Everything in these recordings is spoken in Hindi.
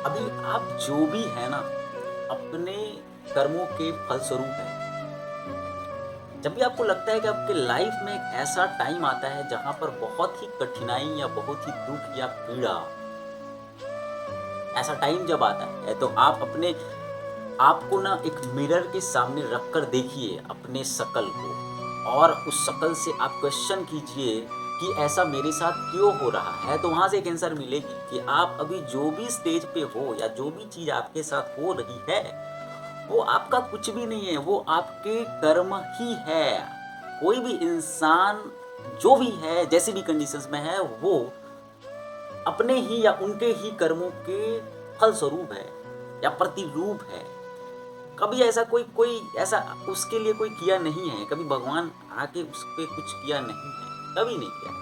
अभी आप जो भी है ना, अपने कर्मों के फलस्वरूप है। जब भी आपको लगता है कि आपके लाइफ में एक ऐसा टाइम आता है जहाँ पर बहुत ही कठिनाई या बहुत ही दुःख या पीड़ा, ऐसा टाइम जब आता है तो आप अपने आप को ना एक मिरर के सामने रख कर देखिए अपने शकल को, और उस शकल से आप क्वेश्चन कीजिए कि ऐसा मेरे साथ क्यों हो रहा है? तो वहाँ से एक आंसर मिलेगी कि आप अभी जो भी स्टेज पे हो या जो भी चीज़ आपके साथ हो रही है, वो आपका कुछ भी नहीं है, वो आपके कर्म ही है। कोई भी इंसान जो भी है, जैसी भी कंडीशंस में है, वो अपने ही या उनके ही कर्मों के फलस्वरूप है या प्रतिरूप है। कभी ऐसा कोई कोई ऐसा उसके लिए कोई किया नहीं है, कभी भगवान आके उस पे कुछ किया नहीं है, कभी नहीं किया।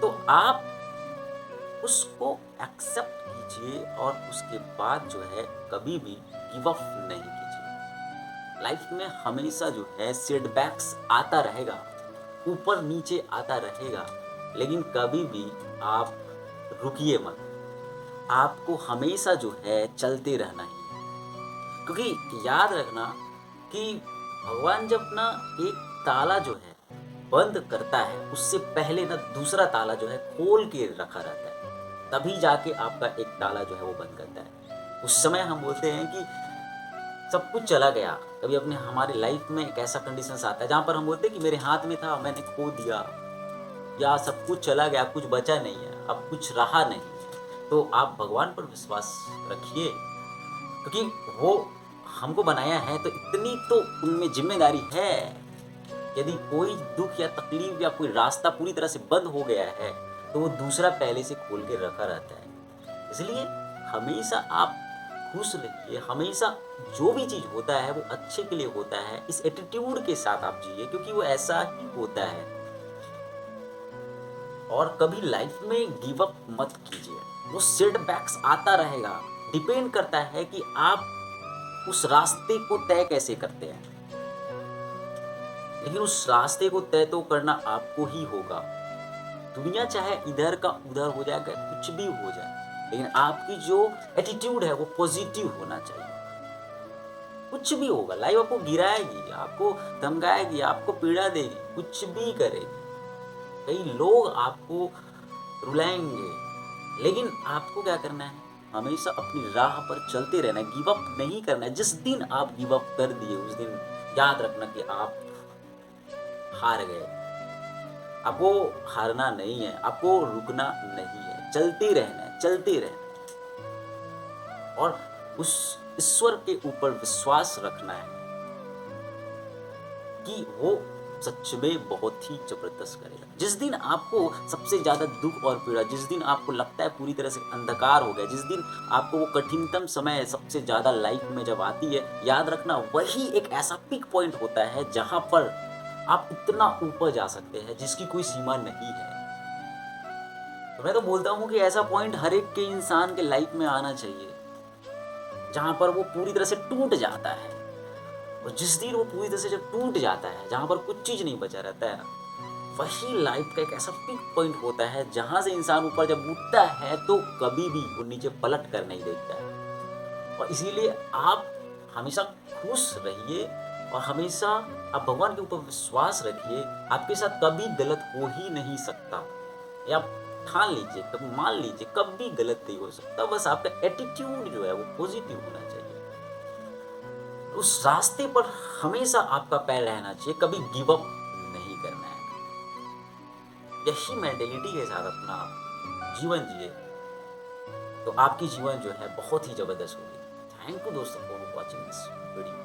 तो आप उसको एक्सेप्ट कीजिए और उसके बाद जो है कभी भी गिव अप नहीं कीजिए। लाइफ में हमेशा जो है सेटबैक्स आता रहेगा, ऊपर नीचे आता रहेगा, लेकिन कभी भी आप रुकिए मत। आपको हमेशा जो है चलते रहना ही है। क्योंकि याद रखना कि भगवान जब ना एक ताला जो है बंद करता है, उससे पहले ना दूसरा ताला जो है खोल के रखा रहता है, तभी जाके आपका एक ताला जो है वो बंद करता है। उस समय हम बोलते हैं कि सब कुछ चला गया। कभी अपने हमारे लाइफ में एक ऐसा कंडीशंस आता है जहाँ पर हम बोलते हैं कि मेरे हाथ में था, मैंने खो दिया, या सब कुछ चला गया, कुछ बचा नहीं है, अब कुछ रहा नहीं है। तो आप भगवान पर विश्वास रखिए, क्योंकि वो हमको बनाया है तो इतनी तो उनमें ज़िम्मेदारी है। यदि कोई दुःख या तकलीफ़ या कोई रास्ता पूरी तरह से बंद हो गया है, तो वो दूसरा पहले से खोल के रखा रहता है। इसलिए हमेशा आप खुश रहिए, हमेशा जो भी चीज़ होता है वो अच्छे के लिए होता है। इस एटीट्यूड के साथ आप जिए, क्योंकि वो ऐसा ही होता है। और कभी लाइफ में गिव अप मत कीजिए। वो सेटबैक्स आता रहेगा। डिपेंड करता है कि आप उस रास्ते को तय कैसे करते हैं। लेकिन उस रास्ते को तय तो करना आपको ही होगा। दुनिया चाहे इधर का उधर हो जाएगा, कुछ भी हो जाए, लेकिन आपकी जो एटीट्यूड है वो पॉजिटिव होना चाहिए। कुछ भी होगा, लाइफ आपको गिराएगी, आपको धमकाएगी, आपको पीड़ा देगी, कुछ भी करेगी। कई लोग आपको रुलाएंगे, लेकिन आपको क्या करना है? हमेशा अपनी राह पर चलते रहना है, गिव अप नहीं करना है। जिस दिन आप गिव अप कर दिए, उस दिन याद रखना कि आप हार गए। आपको हारना नहीं है, आपको रुकना नहीं है, चलते रहना है, चलते रहना है। और उस ईश्वर के ऊपर विश्वास रखना है कि वो सच में बहुत ही ज़बरदस्त करेगा। जिस दिन आपको सबसे ज़्यादा दुःख और पीड़ा, जिस दिन आपको लगता है पूरी तरह से अंधकार हो गया, जिस दिन आपको वो कठिनतम समय सबसे ज़्यादा लाइफ में जब आती है, याद रखना वही एक ऐसा पीक पॉइंट होता है जहाँ पर आप इतना ऊपर जा सकते हैं जिसकी कोई सीमा नहीं है। तो मैं तो बोलता हूँ कि ऐसा पॉइंट हर एक के इंसान के लाइफ में आना चाहिए, जहाँ पर वो पूरी तरह से टूट जाता है। और जिस दिन वो पूरी तरह से जब टूट जाता है, जहाँ पर कुछ चीज़ नहीं बचा रहता है ना, वही लाइफ का एक ऐसा पीक पॉइंट होता है जहाँ से इंसान ऊपर जब उठता है तो कभी भी वो नीचे पलट कर नहीं देखता है। और इसीलिए आप हमेशा खुश रहिए और हमेशा आप भगवान के ऊपर विश्वास रखिए। आपके साथ कभी गलत हो ही नहीं सकता, या आप ठान लीजिए, कभी मान लीजिए, कभी गलत नहीं हो सकता। बस आपका एटीट्यूड जो है वो पॉजिटिव होना चाहिए। उस रास्ते पर हमेशा आपका पैर रहना चाहिए, कभी गिव अप नहीं करना है। यही मेंटेलिटी के साथ अपना आप जीवन जिए, तो आपकी जीवन जो है बहुत ही ज़बरदस्त होगी। थैंक यू दोस्तों फॉर वॉचिंग दिस वीडियो।